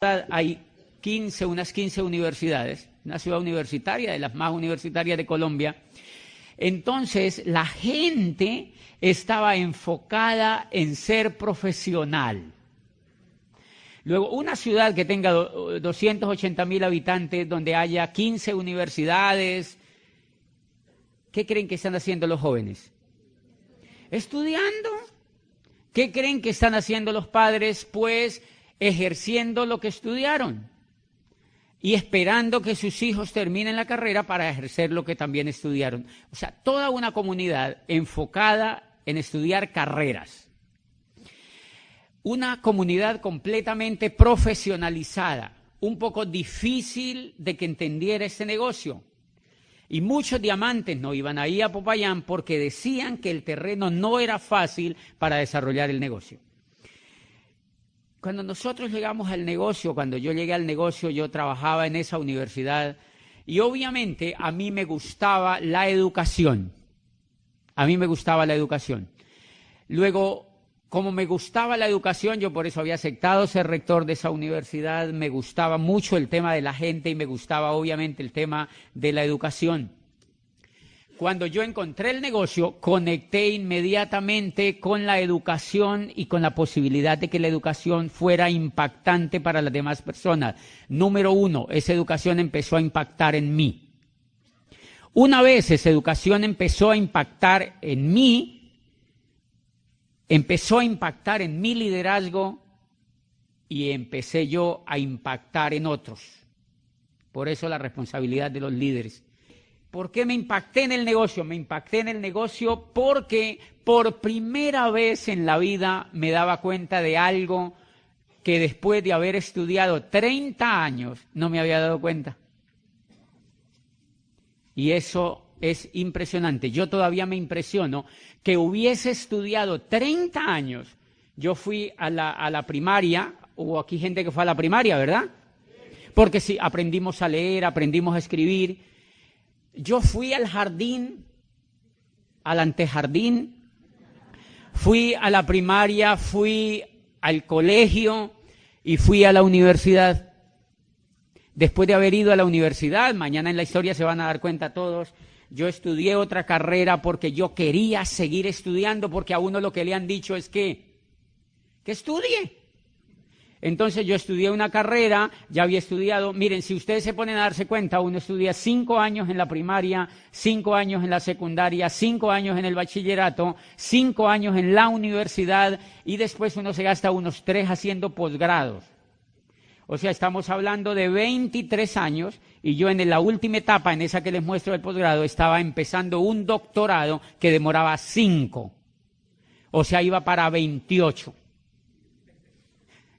hay unas 15 universidades, una ciudad universitaria, de las más universitarias de Colombia. Entonces, la gente estaba enfocada en ser profesional. Luego, una ciudad que tenga 280.000 habitantes, donde haya 15 universidades, ¿qué creen que están haciendo los jóvenes? Estudiando. ¿Qué creen que están haciendo los padres? Pues ejerciendo lo que estudiaron y esperando que sus hijos terminen la carrera para ejercer lo que también estudiaron. O sea, toda una comunidad enfocada en estudiar carreras. Una comunidad completamente profesionalizada, un poco difícil de que entendiera este negocio. Y muchos diamantes no iban ahí a Popayán porque decían que el terreno no era fácil para desarrollar el negocio. Cuando nosotros llegamos al negocio, cuando yo llegué al negocio, yo trabajaba en esa universidad y obviamente a mí me gustaba la educación. A mí me gustaba la educación. Luego, como me gustaba la educación, yo por eso había aceptado ser rector de esa universidad, me gustaba mucho el tema de la gente y me gustaba obviamente el tema de la educación. Cuando yo encontré el negocio, conecté inmediatamente con la educación y con la posibilidad de que la educación fuera impactante para las demás personas. Número uno, esa educación empezó a impactar en mí. Una vez esa educación empezó a impactar en mí, empezó a impactar en mi liderazgo y empecé yo a impactar en otros. Por eso la responsabilidad de los líderes. ¿Por qué me impacté en el negocio? Me impacté en el negocio porque por primera vez en la vida me daba cuenta de algo que después de haber estudiado 30 años no me había dado cuenta. Y eso es impresionante. Yo todavía me impresiono que hubiese estudiado 30 años. Yo fui a la primaria, hubo aquí gente que fue a la primaria, ¿verdad? Porque sí, aprendimos a leer, aprendimos a escribir. Yo fui al jardín, al antejardín, fui a la primaria, fui al colegio y fui a la universidad. Después de haber ido a la universidad, mañana en la historia se van a dar cuenta todos, yo estudié otra carrera porque yo quería seguir estudiando, porque a uno lo que le han dicho es que estudie. Entonces yo estudié una carrera, ya había estudiado, miren, si ustedes se ponen a darse cuenta, uno estudia 5 años en la primaria, 5 años en la secundaria, 5 años en el bachillerato, 5 años en la universidad y después uno se gasta unos 3 haciendo posgrados. O sea, estamos hablando de 23 años y yo en la última etapa, en esa que les muestro el posgrado, estaba empezando un doctorado que demoraba 5. O sea, iba para 28.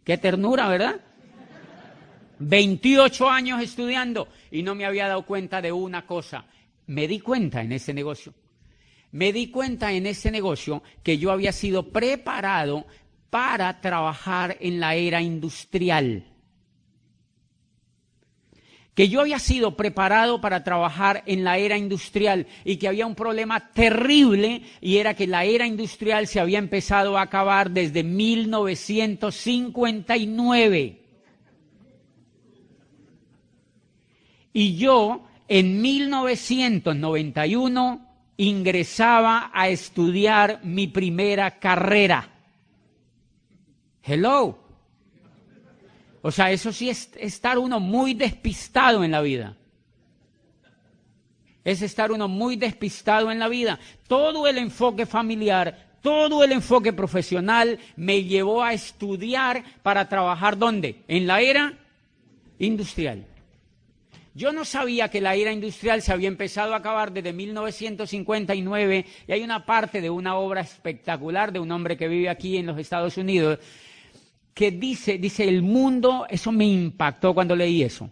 Qué ternura, ¿verdad? 28 años estudiando y no me había dado cuenta de una cosa. Me di cuenta en ese negocio. Me di cuenta en ese negocio que yo había sido preparado para trabajar en la era industrial. Que yo había sido preparado para trabajar en la era industrial y que había un problema terrible y era que la era industrial se había empezado a acabar desde 1959. Y yo en 1991 ingresaba a estudiar mi primera carrera. Hello. O sea, eso sí es estar uno muy despistado en la vida. Es estar uno muy despistado en la vida. Todo el enfoque familiar, todo el enfoque profesional me llevó a estudiar para trabajar ¿dónde? En la era industrial. Yo no sabía que la era industrial se había empezado a acabar desde 1959 y hay una parte de una obra espectacular de un hombre que vive aquí en los Estados Unidos que dice el mundo, eso me impactó cuando leí eso.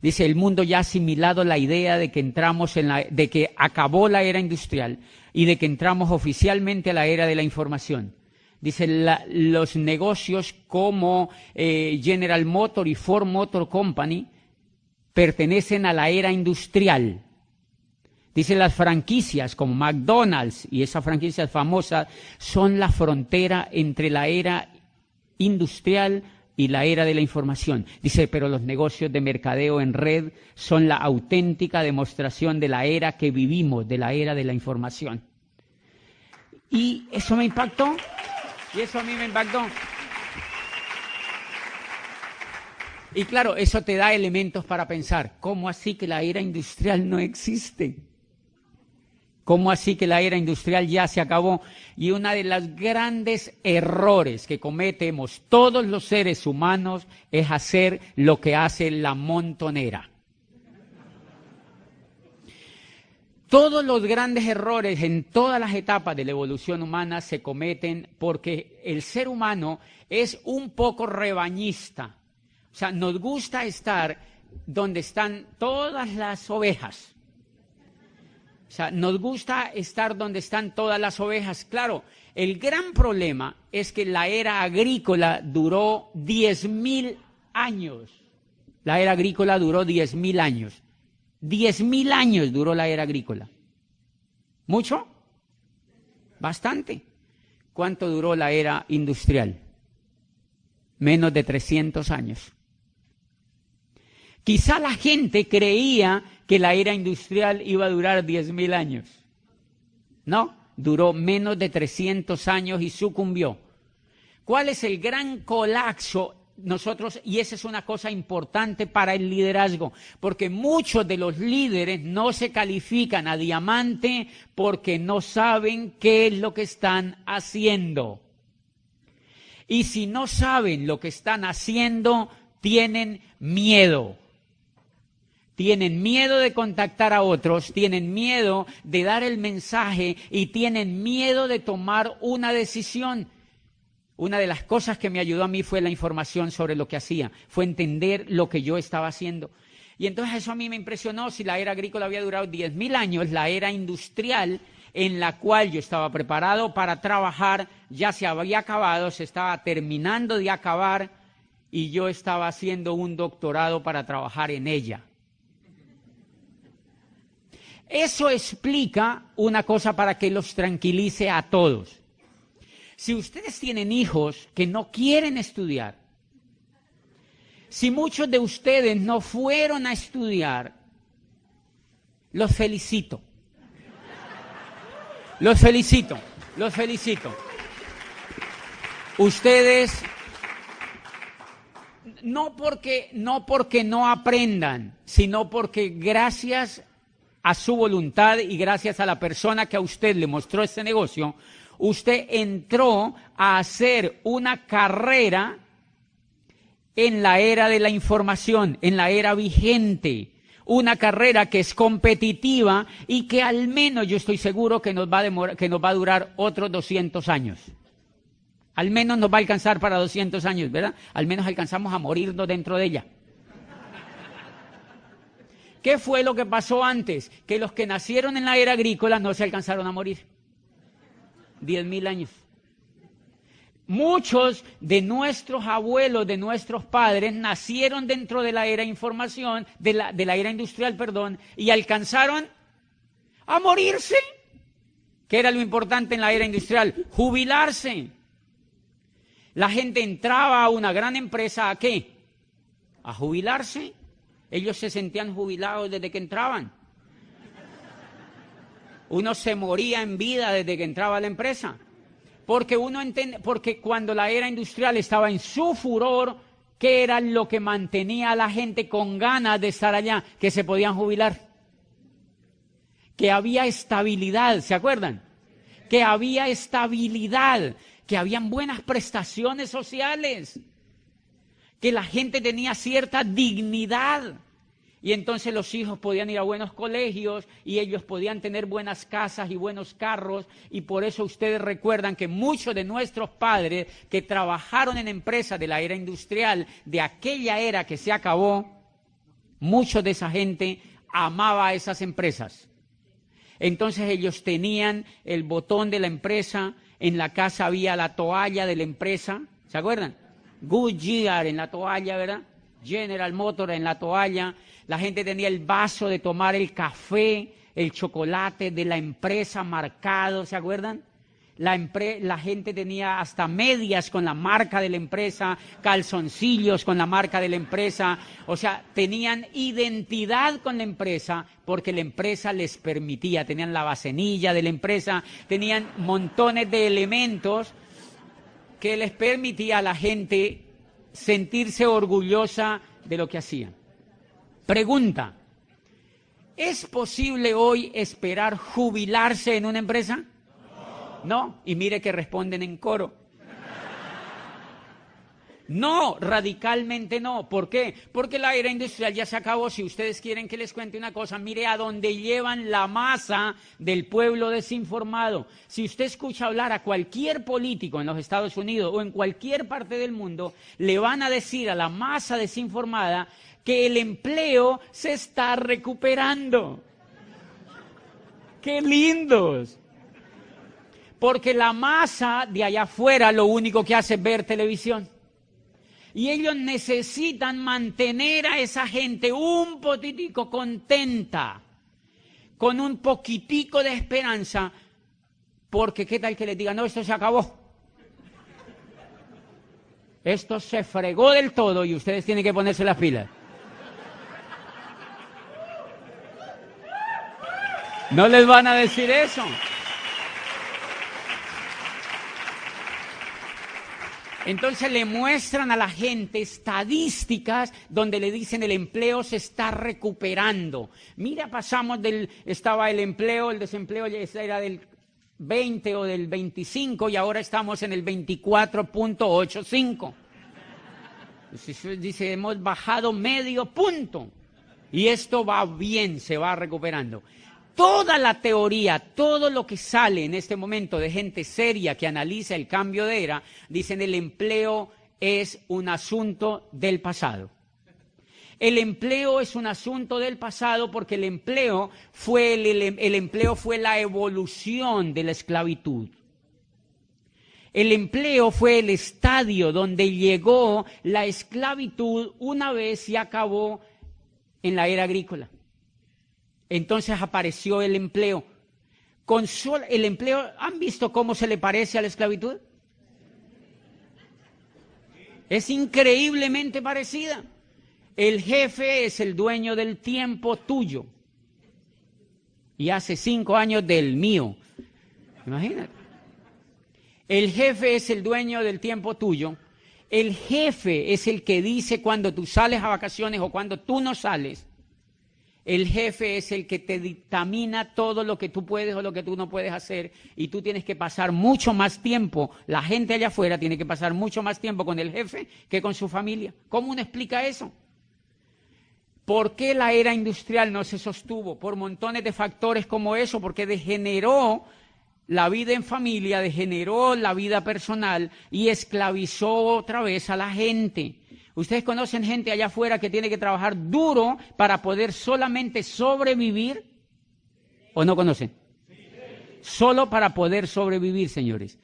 Dice, el mundo ya ha asimilado la idea de que de que acabó la era industrial y de que entramos oficialmente a la era de la información. Dice, los negocios como General Motors y Ford Motor Company pertenecen a la era industrial. Dice, las franquicias como McDonald's y esas franquicias famosas son la frontera entre la era industrial y la era de la información. Dice, pero los negocios de mercadeo en red son la auténtica demostración de la era que vivimos, de la era de la información. Y eso me impactó, y eso a mí me impactó. Y claro, eso te da elementos para pensar, ¿cómo así que la era industrial no existe? ¿Cómo así que la era industrial ya se acabó? Y uno de los grandes errores que cometemos todos los seres humanos es hacer lo que hace la montonera. Todos los grandes errores en todas las etapas de la evolución humana se cometen porque el ser humano es un poco rebañista. O sea, nos gusta estar donde están todas las ovejas. O sea, nos gusta estar donde están todas las ovejas. Claro, el gran problema es que la era agrícola duró 10.000 años. La era agrícola duró 10.000 años. 10.000 años duró la era agrícola. ¿Mucho? Bastante. ¿Cuánto duró la era industrial? Menos de 300 años. Quizá la gente creía que la era industrial iba a durar 10.000 años. No, duró menos de 300 años y sucumbió. ¿Cuál es el gran colapso? Nosotros, y esa es una cosa importante para el liderazgo, porque muchos de los líderes no se califican a diamante porque no saben qué es lo que están haciendo. Y si no saben lo que están haciendo, tienen miedo. Tienen miedo de contactar a otros, tienen miedo de dar el mensaje y tienen miedo de tomar una decisión. Una de las cosas que me ayudó a mí fue la información sobre lo que hacía, fue entender lo que yo estaba haciendo. Y entonces eso a mí me impresionó. Si la era agrícola había durado 10.000 años, la era industrial en la cual yo estaba preparado para trabajar ya se había acabado, se estaba terminando de acabar y yo estaba haciendo un doctorado para trabajar en ella. Eso explica una cosa para que los tranquilice a todos. Si ustedes tienen hijos que no quieren estudiar, si muchos de ustedes no fueron a estudiar, los felicito. Los felicito, los felicito. Ustedes, no porque no aprendan, sino porque gracias a su voluntad y gracias a la persona que a usted le mostró este negocio, usted entró a hacer una carrera en la era de la información, en la era vigente, una carrera que es competitiva y que al menos yo estoy seguro que nos va a durar otros 200 años. Al menos nos va a alcanzar para 200 años, ¿verdad? Al menos alcanzamos a morirnos dentro de ella. ¿Qué fue lo que pasó antes? Que los que nacieron en la era agrícola no se alcanzaron a morir. 10.000 años. Muchos de nuestros abuelos, de nuestros padres, nacieron dentro de la era información, de la era industrial, perdón, y alcanzaron a morirse. ¿Qué era lo importante en la era industrial? Jubilarse. La gente entraba a una gran empresa, ¿a qué? A jubilarse. Ellos se sentían jubilados desde que entraban. Uno se moría en vida desde que entraba a la empresa. Porque porque cuando la era industrial estaba en su furor, ¿qué era lo que mantenía a la gente con ganas de estar allá? Que se podían jubilar. Que había estabilidad, ¿se acuerdan? Que había estabilidad, que habían buenas prestaciones sociales, que la gente tenía cierta dignidad. Y entonces los hijos podían ir a buenos colegios y ellos podían tener buenas casas y buenos carros. Y por eso ustedes recuerdan que muchos de nuestros padres que trabajaron en empresas de la era industrial, de aquella era que se acabó, muchos de esa gente amaba a esas empresas. Entonces ellos tenían el botón de la empresa, en la casa había la toalla de la empresa, ¿se acuerdan? Goodyear en la toalla, ¿verdad? General Motors en la toalla. La gente tenía el vaso de tomar el café, el chocolate de la empresa marcado, ¿se acuerdan? La gente tenía hasta medias con la marca de la empresa, calzoncillos con la marca de la empresa. O sea, tenían identidad con la empresa porque la empresa les permitía. Tenían la bacenilla de la empresa, tenían montones de elementos que les permitía a la gente sentirse orgullosa de lo que hacían. Pregunta: ¿es posible hoy esperar jubilarse en una empresa? No, y mire que responden en coro. No, radicalmente no. ¿Por qué? Porque la era industrial ya se acabó. Si ustedes quieren que les cuente una cosa, mire a dónde llevan la masa del pueblo desinformado. Si usted escucha hablar a cualquier político en los Estados Unidos o en cualquier parte del mundo, le van a decir a la masa desinformada que el empleo se está recuperando. ¡Qué lindos! Porque la masa de allá afuera lo único que hace es ver televisión. Y ellos necesitan mantener a esa gente un poquitico contenta, con un poquitico de esperanza, porque qué tal que les digan: no, esto se acabó. Esto se fregó del todo y ustedes tienen que ponerse las pilas. No les van a decir eso. Entonces le muestran a la gente estadísticas donde le dicen el empleo se está recuperando. Mira, pasamos estaba el empleo, el desempleo era del 20 o del 25 y ahora estamos en el 24.85. Dice, hemos bajado medio punto y esto va bien, se va recuperando. Toda la teoría, todo lo que sale en este momento de gente seria que analiza el cambio de era, dicen el empleo es un asunto del pasado. El empleo es un asunto del pasado porque el empleo fue la evolución de la esclavitud. El empleo fue el estadio donde llegó la esclavitud una vez y acabó en la era agrícola. Entonces apareció el empleo. El empleo, ¿han visto cómo se le parece a la esclavitud? Es increíblemente parecida. El jefe es el dueño del tiempo tuyo. Y hace 5 años del mío. Imagínate. El jefe es el dueño del tiempo tuyo. El jefe es el que dice cuando tú sales a vacaciones o cuando tú no sales. El jefe es el que te dictamina todo lo que tú puedes o lo que tú no puedes hacer y tú tienes que pasar mucho más tiempo, la gente allá afuera tiene que pasar mucho más tiempo con el jefe que con su familia. ¿Cómo uno explica eso? ¿Por qué la era industrial no se sostuvo? Por montones de factores como eso, porque degeneró la vida en familia, degeneró la vida personal y esclavizó otra vez a la gente. ¿Ustedes conocen gente allá afuera que tiene que trabajar duro para poder solamente sobrevivir? ¿O no conocen? Solo para poder sobrevivir, señores.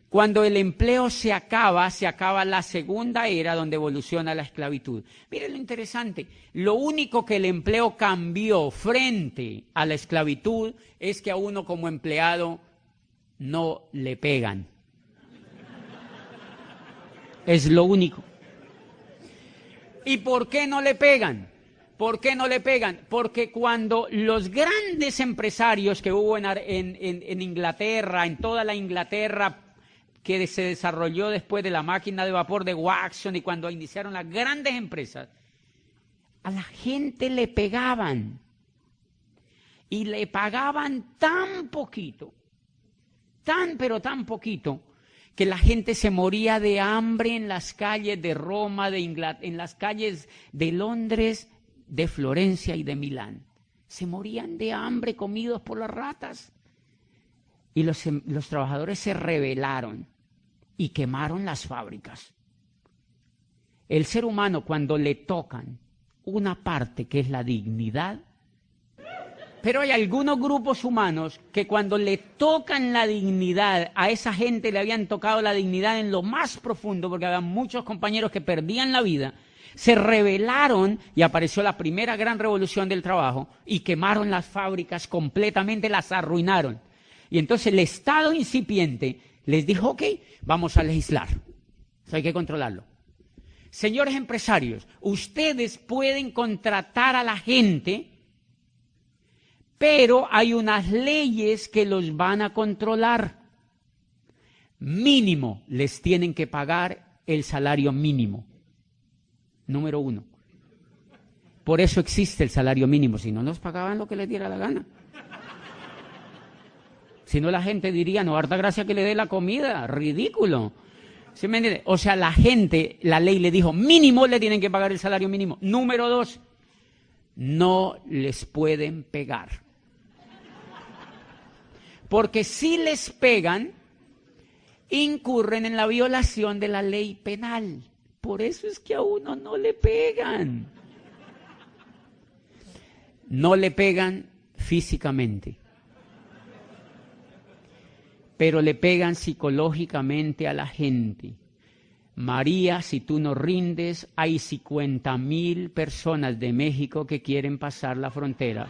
Cuando el empleo se acaba la segunda era donde evoluciona la esclavitud. Miren lo interesante, lo único que el empleo cambió frente a la esclavitud es que a uno como empleado no le pegan. Es lo único. ¿Y por qué no le pegan? ¿Por qué no le pegan? Porque cuando los grandes empresarios que hubo en Inglaterra, en toda la Inglaterra que se desarrolló después de la máquina de vapor de Watson y cuando iniciaron las grandes empresas, a la gente le pegaban y le pagaban tan poquito, pero tan poquito, que la gente se moría de hambre en las calles de Roma, en las calles de Londres, de Florencia y de Milán. Se morían de hambre comidos por las ratas. Y los trabajadores se rebelaron y quemaron las fábricas. El ser humano, cuando le tocan una parte que es la dignidad, pero hay algunos grupos humanos que cuando le tocan la dignidad, a esa gente le habían tocado la dignidad en lo más profundo, porque había muchos compañeros que perdían la vida, se rebelaron y apareció la primera gran revolución del trabajo y quemaron las fábricas completamente, las arruinaron. Y entonces el Estado incipiente les dijo, ok, vamos a legislar. Eso hay que controlarlo. Señores empresarios, ustedes pueden contratar a la gente, pero hay unas leyes que los van a controlar. Mínimo les tienen que pagar el salario mínimo. Número 1. Por eso existe el salario mínimo, si no nos pagaban lo que les diera la gana. Si no, la gente diría, no, harta gracia que le dé la comida, ridículo. ¿Sí me entiende? O sea, la gente, la ley le dijo, mínimo le tienen que pagar el salario mínimo. Número 2, no les pueden pegar. Porque si les pegan, incurren en la violación de la ley penal. Por eso es que a uno no le pegan. No le pegan físicamente, pero le pegan psicológicamente a la gente. María, si tú no rindes, hay 50,000 personas de México que quieren pasar la frontera.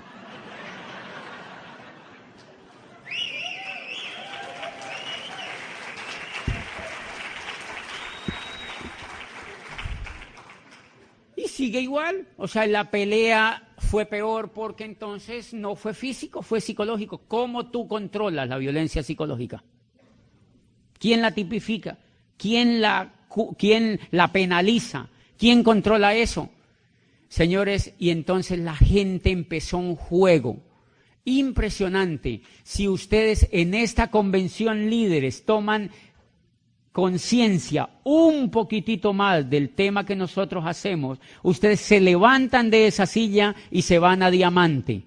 Y sigue igual, o sea, la pelea fue peor porque entonces no fue físico, fue psicológico. ¿Cómo tú controlas la violencia psicológica? ¿Quién la tipifica? ¿Quién la penaliza? ¿Quién controla eso? Señores, y entonces la gente empezó un juego impresionante. Si ustedes en esta convención líderes toman conciencia un poquitito más del tema que nosotros hacemos, ustedes se levantan de esa silla y se van a diamante.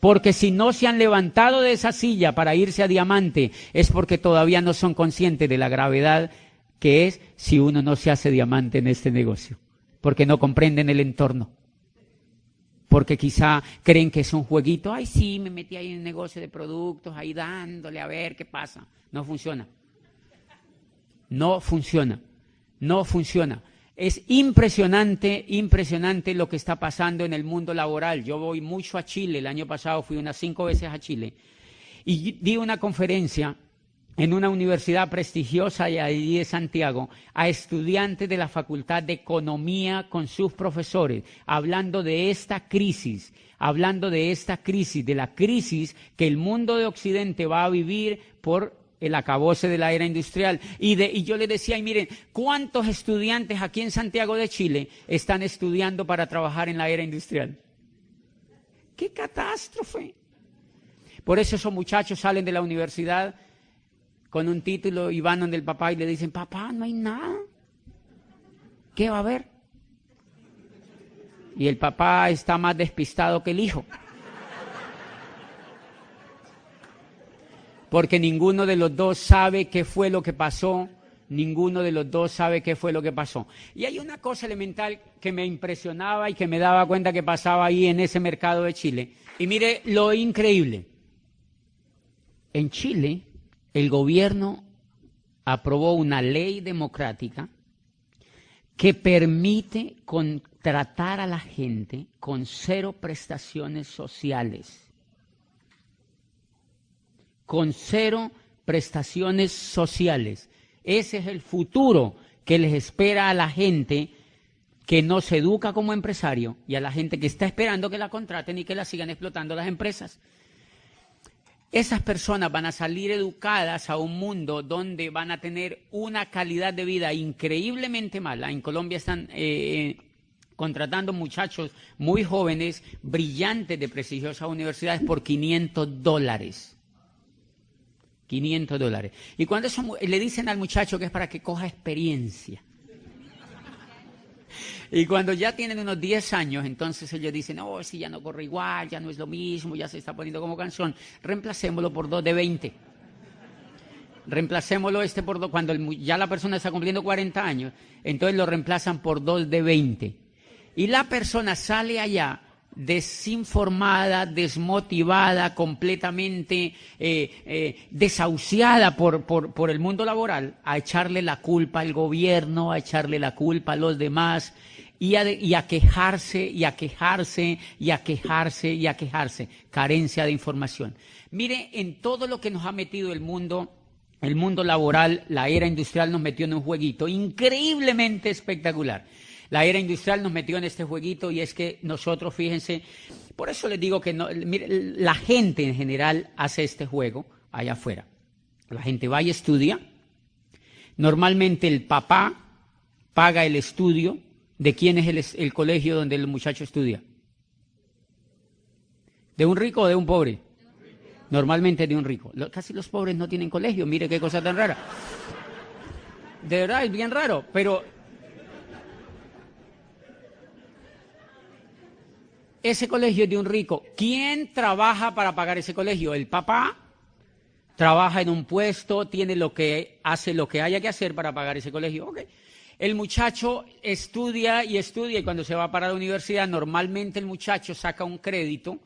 Porque si no se han levantado de esa silla para irse a diamante, es porque todavía no son conscientes de la gravedad que es si uno no se hace diamante en este negocio. Porque no comprenden el entorno. Porque quizá creen que es un jueguito. Ay, sí, me metí ahí en un negocio de productos, ahí dándole a ver qué pasa. No funciona. No funciona, no funciona. Es impresionante, impresionante lo que está pasando en el mundo laboral. Yo voy mucho a Chile, el año pasado fui unas 5 veces a Chile y di una conferencia en una universidad prestigiosa allí de Santiago a estudiantes de la Facultad de Economía con sus profesores, hablando de esta crisis, de la crisis que el mundo de Occidente va a vivir por el acabose de la era industrial. Y yo les decía, y miren, ¿cuántos estudiantes aquí en Santiago de Chile están estudiando para trabajar en la era industrial? ¡Qué catástrofe! Por eso esos muchachos salen de la universidad con un título y van donde el papá y le dicen, papá, no hay nada. ¿Qué va a haber? Y el papá está más despistado que el hijo. Porque ninguno de los dos sabe qué fue lo que pasó, Y hay una cosa elemental que me impresionaba y que me daba cuenta que pasaba ahí en ese mercado de Chile. Y mire lo increíble. En Chile, el gobierno aprobó una ley democrática que permite contratar a la gente con 0 prestaciones sociales. Con 0 prestaciones sociales. Ese es el futuro que les espera a la gente que no se educa como empresario y a la gente que está esperando que la contraten y que la sigan explotando las empresas. Esas personas van a salir educadas a un mundo donde van a tener una calidad de vida increíblemente mala. En Colombia están contratando muchachos muy jóvenes, brillantes de prestigiosas universidades por $500. $500. Y cuando eso le dicen al muchacho que es para que coja experiencia. Y cuando ya tienen unos 10 años, entonces ellos dicen, oh, si ya no corre igual, ya no es lo mismo, ya se está poniendo como canción, reemplacémoslo por 2 de 20. Reemplacémoslo por 2, cuando ya la persona está cumpliendo 40 años, entonces lo reemplazan por 2 de 20. Y la persona sale allá desinformada, desmotivada, completamente desahuciada por el mundo laboral, a echarle la culpa al gobierno, a echarle la culpa a los demás. y a quejarse, y a quejarse, y a quejarse, y a quejarse. Carencia de información. Mire, en todo lo que nos ha metido el mundo laboral, la era industrial nos metió en un jueguito increíblemente espectacular. La era industrial nos metió en este jueguito y es que nosotros, fíjense, por eso les digo que no, mire, la gente en general hace este juego allá afuera. La gente va y estudia. Normalmente el papá paga el estudio. ¿De quién es el colegio donde el muchacho estudia? ¿De un rico o de un pobre? Normalmente de un rico. Casi los pobres no tienen colegio, mire qué cosa tan rara. De verdad, es bien raro, pero ese colegio es de un rico. ¿Quién trabaja para pagar ese colegio? El papá trabaja en un puesto, hace lo que haya que hacer para pagar ese colegio. Okay. El muchacho estudia y cuando se va para la universidad, normalmente el muchacho saca un crédito.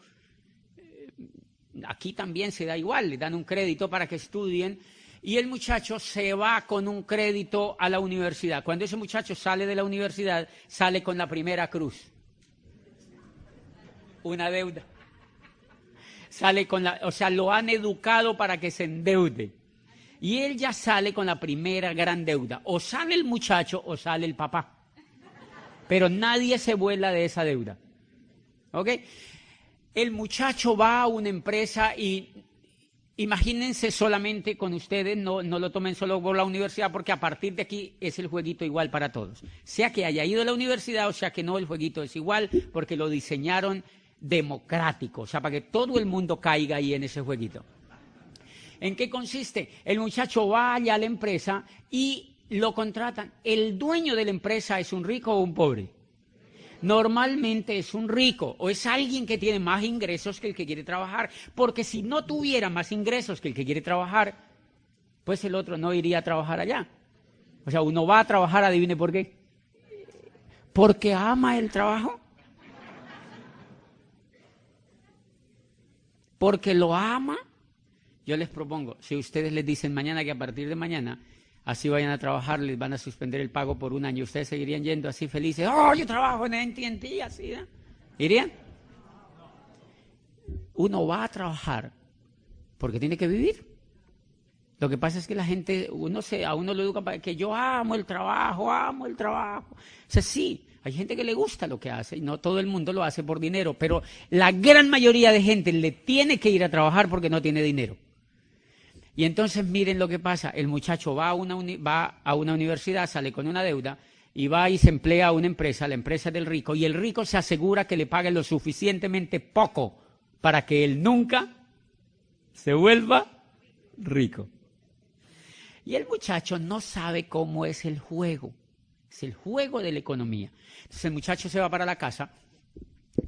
Aquí también se da igual, le dan un crédito para que estudien y el muchacho se va con un crédito a la universidad. Cuando ese muchacho sale de la universidad, sale con la primera cruz. Una deuda. Sale lo han educado para que se endeude. Y él ya sale con la primera gran deuda. O sale el muchacho o sale el papá. Pero nadie se vuela de esa deuda. ¿Ok? El muchacho va a una empresa y imagínense solamente con ustedes, no lo tomen solo por la universidad, porque a partir de aquí es el jueguito igual para todos. Sea que haya ido a la universidad o sea que no, el jueguito es igual porque lo diseñaron democrático, o sea, para que todo el mundo caiga ahí en ese jueguito. ¿En qué consiste? El muchacho va allá a la empresa y lo contratan. ¿El dueño de la empresa es un rico o un pobre? Normalmente es un rico o es alguien que tiene más ingresos que el que quiere trabajar, porque si no tuviera más ingresos que el que quiere trabajar, pues el otro no iría a trabajar allá. O sea, uno va a trabajar, adivine por qué. Porque ama el trabajo. Porque lo ama. Yo les propongo, si ustedes les dicen mañana que a partir de mañana así vayan a trabajar, les van a suspender el pago por un año, ¿ustedes seguirían yendo así felices? ¡Oh, yo trabajo en AT&T! Así, ¿no? ¿Irían? Uno va a trabajar porque tiene que vivir. Lo que pasa es que la gente, a uno lo educa para que yo amo el trabajo. O sea, sí, hay gente que le gusta lo que hace y no todo el mundo lo hace por dinero, pero la gran mayoría de gente le tiene que ir a trabajar porque no tiene dinero. Y entonces miren lo que pasa, el muchacho va a una universidad, sale con una deuda y va y se emplea a una empresa, la empresa del rico, y el rico se asegura que le pague lo suficientemente poco para que él nunca se vuelva rico. Y el muchacho no sabe cómo es el juego de la economía. Entonces el muchacho se va para la casa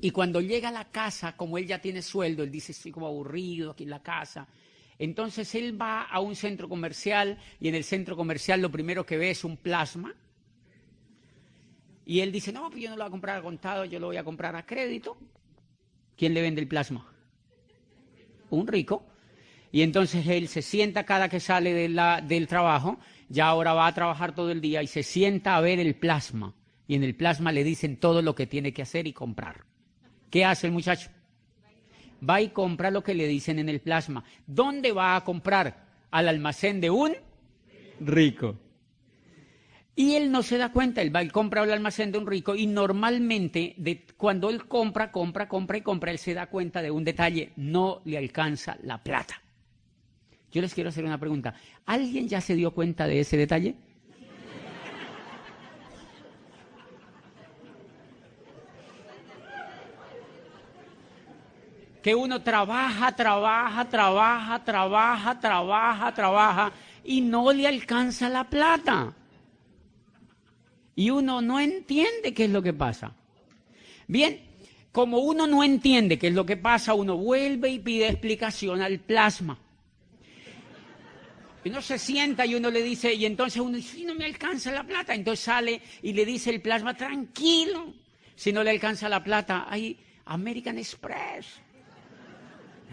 y cuando llega a la casa, como él ya tiene sueldo, él dice, estoy como aburrido aquí en la casa. Entonces él va a un centro comercial y en el centro comercial lo primero que ve es un plasma. Y él dice, no, pues yo no lo voy a comprar a contado, yo lo voy a comprar a crédito. ¿Quién le vende el plasma? Un rico. Y entonces él se sienta cada que sale del trabajo, ya ahora va a trabajar todo el día y se sienta a ver el plasma. Y en el plasma le dicen todo lo que tiene que hacer y comprar. ¿Qué hace el muchacho? Va y compra lo que le dicen en el plasma. ¿Dónde va a comprar? Al almacén de un rico. Y él no se da cuenta, él va y compra al almacén de un rico y normalmente cuando él compra, él se da cuenta de un detalle, no le alcanza la plata. Yo les quiero hacer una pregunta. ¿Alguien ya se dio cuenta de ese detalle? Que uno trabaja y no le alcanza la plata. Y uno no entiende qué es lo que pasa. Bien, como uno no entiende qué es lo que pasa, uno vuelve y pide explicación al plasma. Y uno se sienta y uno le dice, y entonces uno dice, si no me alcanza la plata, entonces sale y le dice el plasma, tranquilo, si no le alcanza la plata, hay American Express,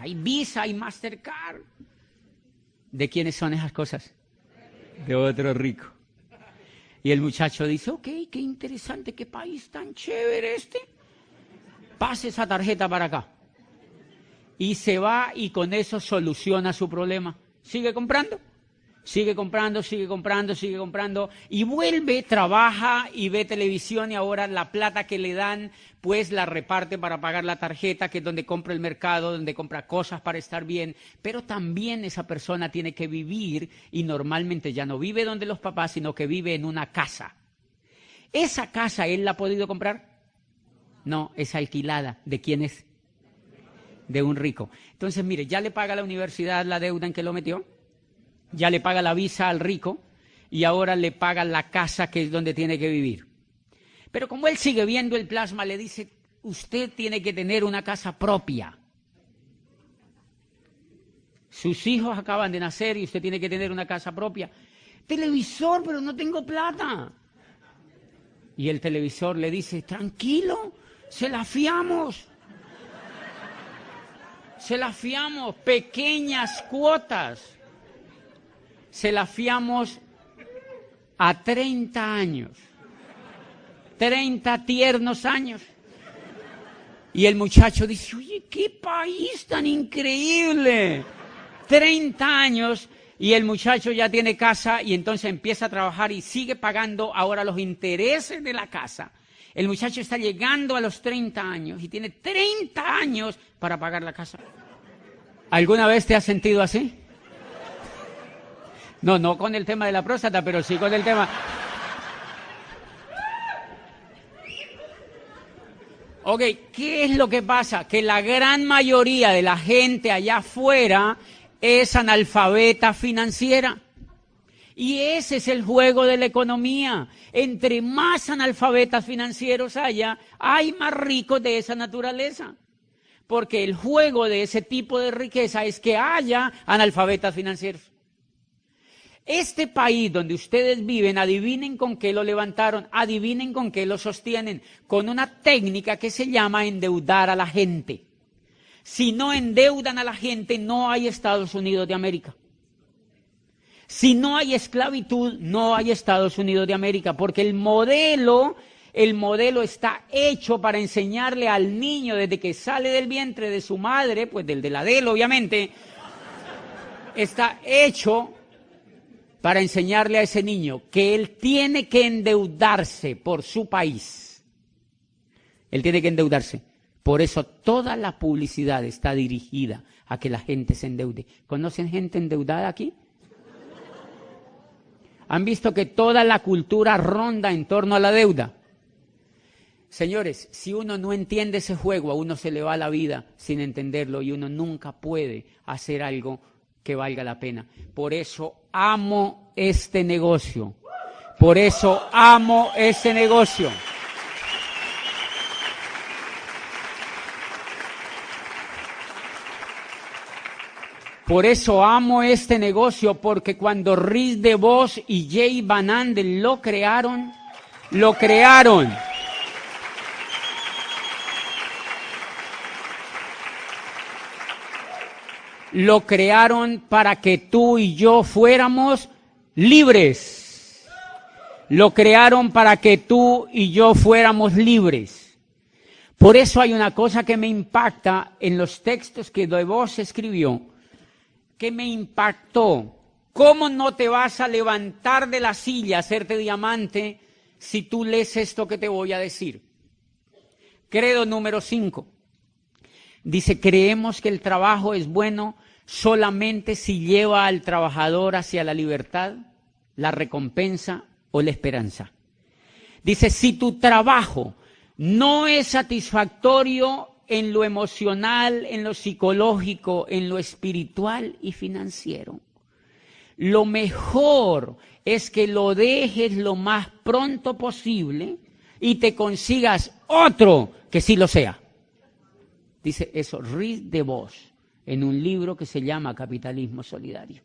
hay Visa, hay Mastercard. ¿De quiénes son esas cosas? De otro rico. Y el muchacho dice, ok, qué interesante, qué país tan chévere este. Pase esa tarjeta para acá. Y se va y con eso soluciona su problema. Sigue comprando. Sigue comprando, sigue comprando, sigue comprando y vuelve, trabaja y ve televisión y ahora la plata que le dan pues la reparte para pagar la tarjeta, que es donde compra el mercado, donde compra cosas para estar bien, pero también esa persona tiene que vivir y normalmente ya no vive donde los papás, sino que vive en una casa. ¿Esa casa él la ha podido comprar? No, es alquilada. ¿De quién es? De un rico. Entonces, mire, ya le paga a la universidad la deuda en que lo metió. Ya le paga la visa al rico y ahora le paga la casa que es donde tiene que vivir. Pero como él sigue viendo el plasma, le dice, usted tiene que tener una casa propia. Sus hijos acaban de nacer y usted tiene que tener una casa propia. Televisor, pero no tengo plata. Y el televisor le dice, tranquilo, se la fiamos. Se la fiamos, pequeñas cuotas. Se la fiamos a 30 años, 30 tiernos años. Y el muchacho dice, oye, qué país tan increíble, 30 años, y el muchacho ya tiene casa y entonces empieza a trabajar y sigue pagando ahora los intereses de la casa. El muchacho está llegando a los 30 años y tiene 30 años para pagar la casa. ¿Alguna vez te has sentido así? No con el tema de la próstata, pero sí con el tema. Ok, ¿qué es lo que pasa? Que la gran mayoría de la gente allá afuera es analfabeta financiera. Y ese es el juego de la economía. Entre más analfabetas financieros haya, hay más ricos de esa naturaleza. Porque el juego de ese tipo de riqueza es que haya analfabetas financieros. Este país donde ustedes viven, adivinen con qué lo levantaron, adivinen con qué lo sostienen, con una técnica que se llama endeudar a la gente. Si no endeudan a la gente, no hay Estados Unidos de América. Si no hay esclavitud, no hay Estados Unidos de América, porque el modelo está hecho para enseñarle al niño desde que sale del vientre de su madre, pues del de la de él, obviamente, está hecho para enseñarle a ese niño que él tiene que endeudarse por su país. Él tiene que endeudarse. Por eso toda la publicidad está dirigida a que la gente se endeude. ¿Conocen gente endeudada aquí? ¿Han visto que toda la cultura ronda en torno a la deuda? Señores, si uno no entiende ese juego, a uno se le va la vida sin entenderlo y uno nunca puede hacer algo que valga la pena. Por eso amo este negocio. Por eso amo ese negocio. Por eso amo este negocio, porque cuando Riz DeVos y Jay Van Andel lo crearon. Lo crearon para que tú y yo fuéramos libres. Lo crearon para que tú y yo fuéramos libres. Por eso hay una cosa que me impacta en los textos que DeVos escribió, que me impactó. ¿Cómo no te vas a levantar de la silla, hacerte diamante, si tú lees esto que te voy a decir? Credo número 5. Dice, creemos que el trabajo es bueno solamente si lleva al trabajador hacia la libertad, la recompensa o la esperanza. Dice, si tu trabajo no es satisfactorio en lo emocional, en lo psicológico, en lo espiritual y financiero, lo mejor es que lo dejes lo más pronto posible y te consigas otro que sí lo sea. Dice eso Riz DeVos en un libro que se llama Capitalismo Solidario.